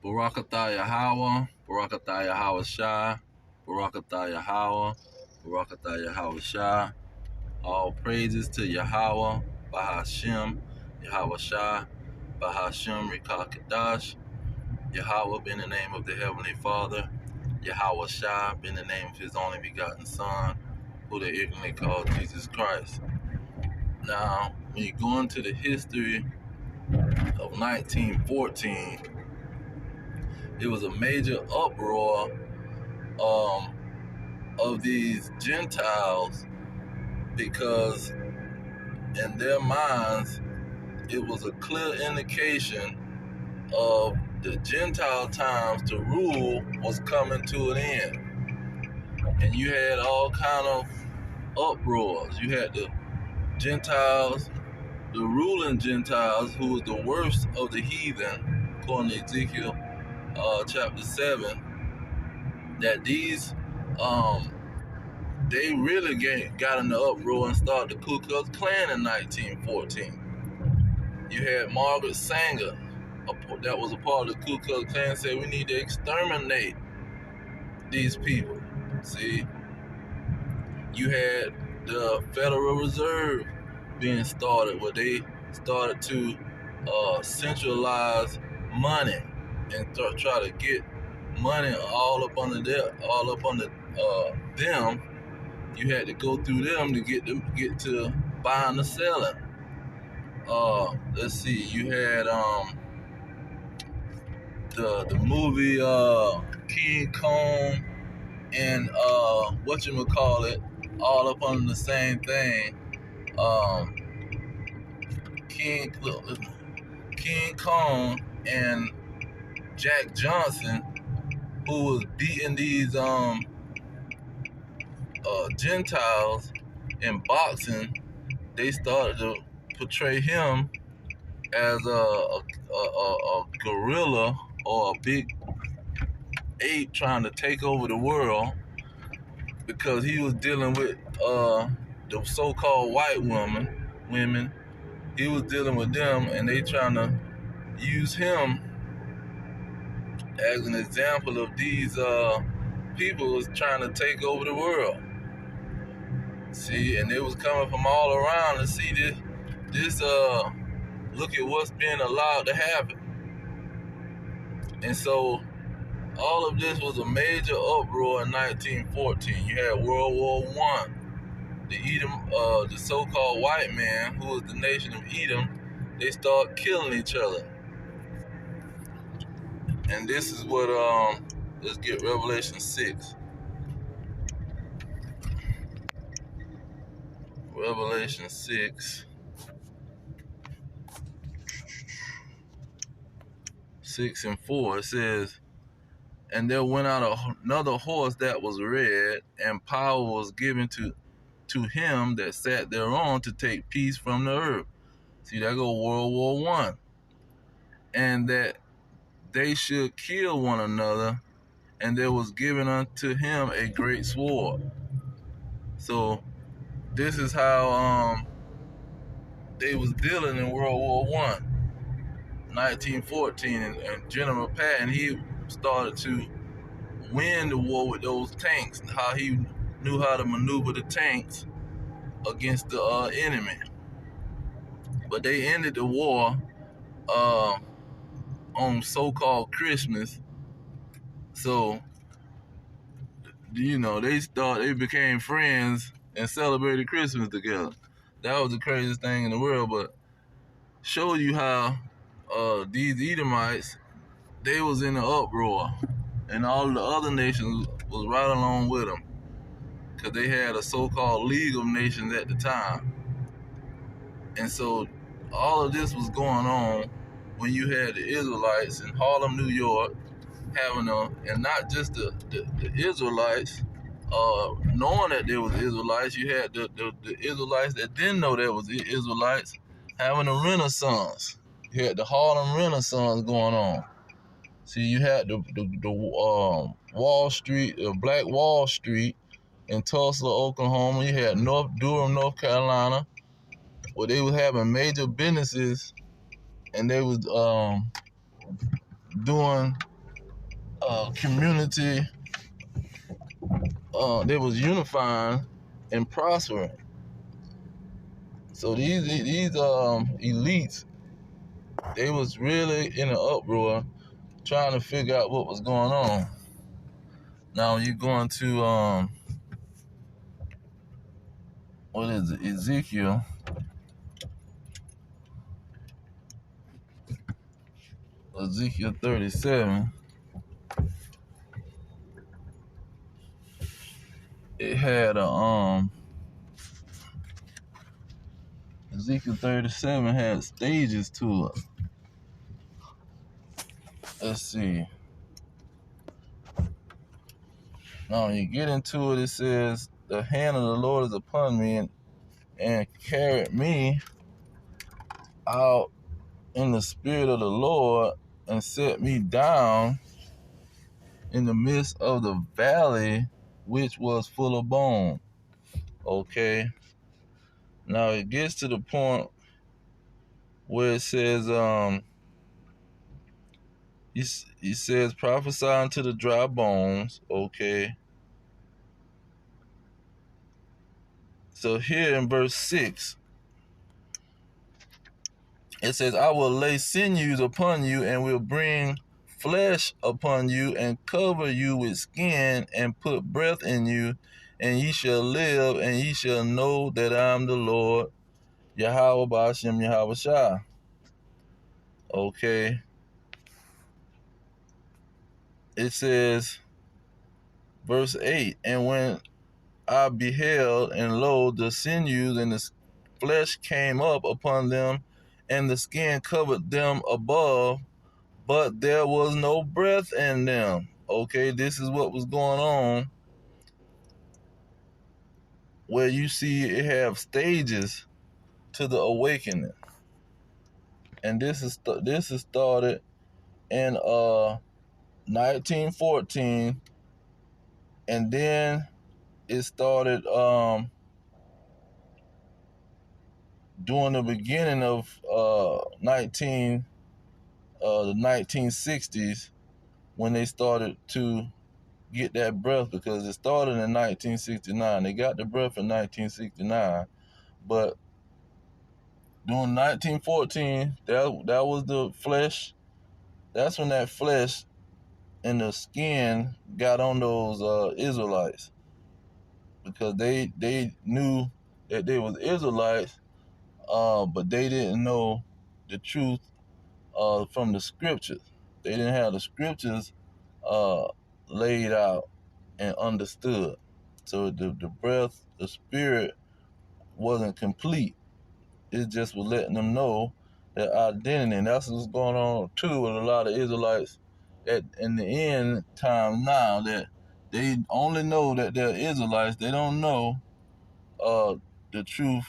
Barakatah Yahweh, Barakatah Yahweh Shai, Barakatah Yahweh, Barakatah Yahweh Shai. All praises to Yahweh, Bahashem, Yahweh Shai, Bahashem Rikah Kadash. Yahweh be in the name of the Heavenly Father. Yahweh Shai be in the name of His only begotten Son, who they ignorantly call Jesus Christ. Now, when you go into the history of 1914, it was a major uproar of these Gentiles because in their minds it was a clear indication of the Gentile times to rule was coming to an end. And you had all kind of uproars. You had the Gentiles, the ruling Gentiles, who was the worst of the heathen, according to Ezekiel chapter 7, that these they really got in the uproar and started the Ku Klux Klan in 1914. You had Margaret Sanger, that was a part of the Ku Klux Klan, said we need to exterminate these people. See, you had the Federal Reserve being started, where they started to centralize money and try to get money all up under them. You had to go through them to get to buying and selling. Let's see, you had the movie King Kong and whatchamacallit, all up under the same thing. King Kong and Jack Johnson, who was beating these Gentiles in boxing. They started to portray him as a gorilla or a big ape trying to take over the world, because he was dealing with the so-called white women. He was dealing with them, and they trying to use him as an example of these people was trying to take over the world. See, and they was coming from all around to see this look at what's being allowed to happen. And so all of this was a major uproar in 1914. You had World War I. The Edom, the so-called white man, who was the nation of Edom, they start killing each other. And this is what let's get Revelation 6. Revelation 6. 6 and 4, it says, and there went out another horse that was red, and power was given to him that sat thereon to take peace from the earth. See, that go World War I. And that they should kill one another, and there was given unto him a great sword. So this is how they was dealing in World War I, 1914, and General Patton, he started to win the war with those tanks, and how he knew how to maneuver the tanks against the enemy. But they ended the war on so-called Christmas. So, you know, they became friends and celebrated Christmas together. That was the craziest thing in the world. But show you how these Edomites, they was in an uproar, and all the other nations was right along with them, because they had a so-called League of Nations at the time. And so all of this was going on when you had the Israelites in Harlem, New York, having and not just the Israelites knowing that there was Israelites. You had the Israelites that didn't know there was Israelites having a renaissance. You had the Harlem Renaissance going on. See, you had the Wall Street, Black Wall Street in Tulsa, Oklahoma. You had Durham, North Carolina, where they was having major businesses, and they was doing community, they was unifying and prospering. So these elites, they was really in an uproar trying to figure out what was going on. Now you're going to what is it, Ezekiel 37. It had a Ezekiel 37 had stages to it. Let's see. Now when you get into it, it says, the hand of the Lord is upon me and carried me out in the spirit of the Lord and set me down in the midst of the valley which was full of bone. Okay. Now it gets to the point where it says, he says, prophesy unto the dry bones. Okay. So here in verse 6, it says, I will lay sinews upon you and will bring flesh upon you and cover you with skin and put breath in you, and ye shall live, and ye shall know that I am the Lord, Yahweh Ba'ashem Yahweh Shai. Okay. It says, verse 8, and when I beheld, and lo, the sinews and the flesh came up upon them, and the skin covered them above, but there was no breath in them. Okay, this is what was going on, where you see it have stages to the awakening, and this is started in 1914, and then it started during the beginning of the 1960s, when they started to get that breath, because it started in 1969. They got the breath in 1969, but during 1914, that was the flesh. That's when that flesh and the skin got on those Israelites, because they knew that they was Israelites, but they didn't know the truth from the scriptures. They didn't have the scriptures laid out and understood. So the breath, the spirit wasn't complete. It just was letting them know their identity. And that's what's going on too with a lot of Israelites in the end time now, that they only know that they're Israelites. They don't know the truth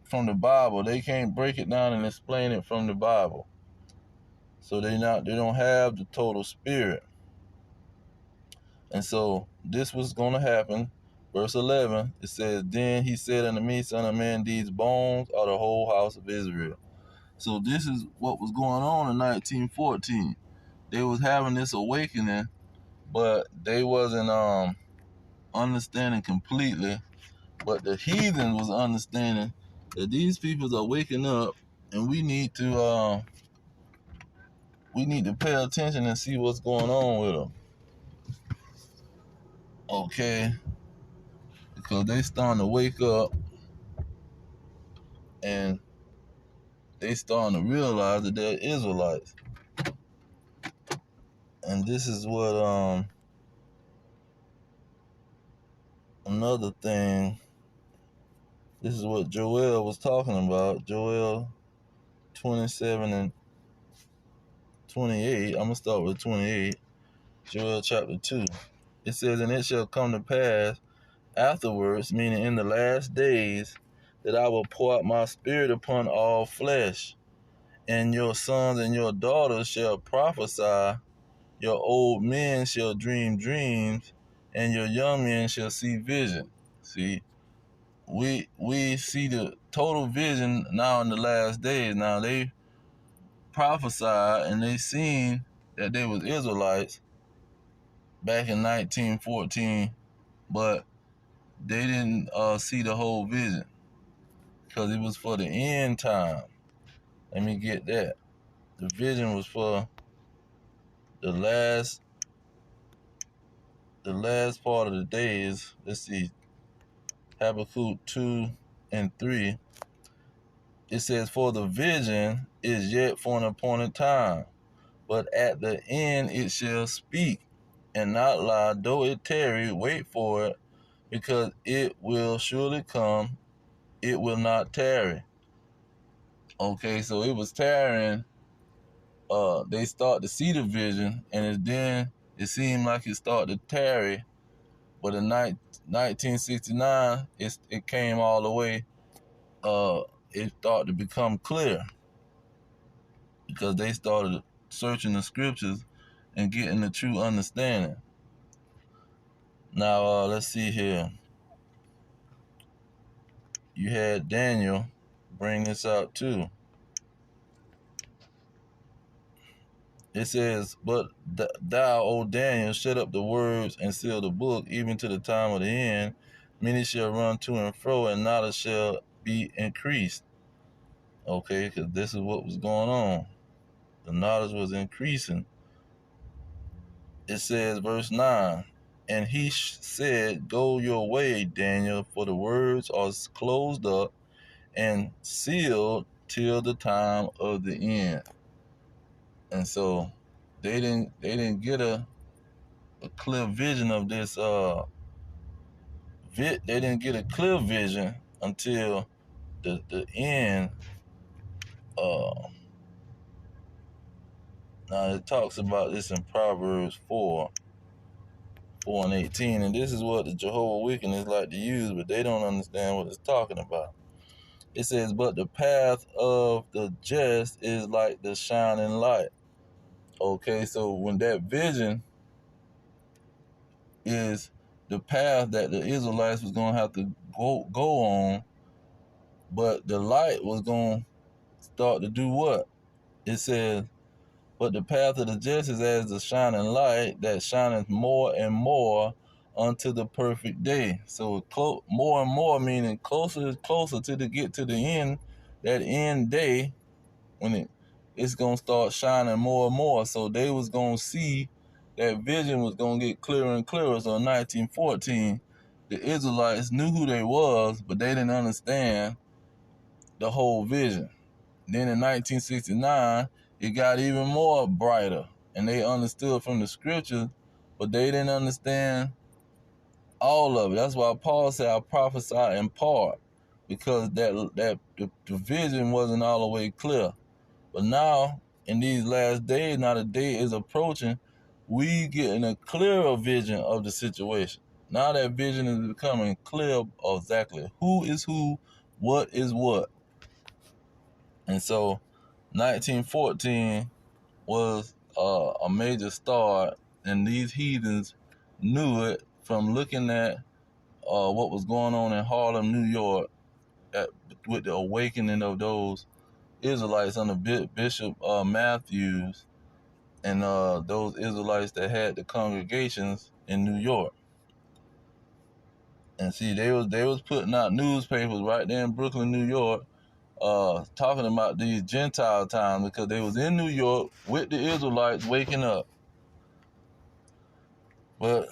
from the Bible. They can't break it down and explain it from the Bible. So they don't have the total spirit. And so this was going to happen. Verse 11, it says, then he said unto me, son of man, these bones are the whole house of Israel. So this is what was going on in 1914. They was having this awakening, but they wasn't understanding completely. But the heathen was understanding that these people are waking up, and we need to pay attention and see what's going on with them. Okay, because they starting to wake up, and they starting to realize that they're Israelites. And this is what another thing. This is what Joel was talking about. Joel 27 and 28. I'm gonna start with 28. Joel chapter 2. It says, and it shall come to pass afterwards, meaning in the last days, that I will pour out my spirit upon all flesh, and your sons and your daughters shall prophesy, your old men shall dream dreams, and your young men shall see vision. See, we see the total vision now in the last days. Now they prophesied and they seen that they was Israelites, back in 1914, but they didn't see the whole vision because it was for the end time. Let me get that. The vision was for the last part of the days. Let's see, Habakkuk 2 and 3. It says, "For the vision is yet for an appointed time, but at the end it shall speak and not lie. Though it tarry, wait for it, because it will surely come. It will not tarry." Okay, so it was tarrying. They start to see the vision, and then it seemed like it started to tarry. But in 1969, it came all the way. It started to become clear because they started searching the scriptures and getting the true understanding. Now, let's see here. You had Daniel bring this out too. It says, "But thou, O Daniel, shut up the words and seal the book, even to the time of the end. Many shall run to and fro, and knowledge shall be increased." Okay, because this is what was going on. The knowledge was increasing. It says, verse 9, "And he said, Go your way, Daniel, for the words are closed up and sealed till the time of the end." And so they didn't get a clear vision of this. They didn't get a clear vision until the end. Now it talks about this in Proverbs 4 and 18, and this is what the Jehovah Witnesses like to use, but they don't understand what it's talking about. It says, "But the path of the just is like the shining light." Okay, so when that vision is the path that the Israelites was going to have to go on, but the light was going to start to do what? It says, "But the path of the just is as the shining light that shineth more and more unto the perfect day." So more and more meaning closer and closer to get to the end, that end day when it's gonna start shining more and more. So they was gonna see that vision was gonna get clearer and clearer. So in 1914, the Israelites knew who they was, but they didn't understand the whole vision. Then in 1969, it got even more brighter, and they understood from the scriptures, but they didn't understand all of it. That's why Paul said, "I prophesy in part," because the vision wasn't all the way clear. But now, in these last days, now the day is approaching, we getting a clearer vision of the situation. Now that vision is becoming clear of exactly who is who, what is what. And so 1914 was a major start, and these heathens knew it from looking at what was going on in Harlem, New York, with the awakening of those Israelites under Bishop Matthews, and those Israelites that had the congregations in New York. And see, they was putting out newspapers right there in Brooklyn, New York, talking about these Gentile times because they was in New York with the Israelites waking up. But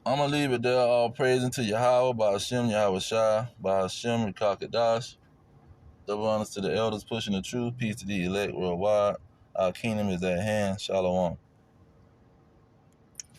I'm gonna leave it there. All praise to Yahweh, by Hashem, Yahweh Shai, by Hashem, Rakakadash. Double honors to the elders pushing the truth. Peace to the elect worldwide. Our kingdom is at hand. Shalom.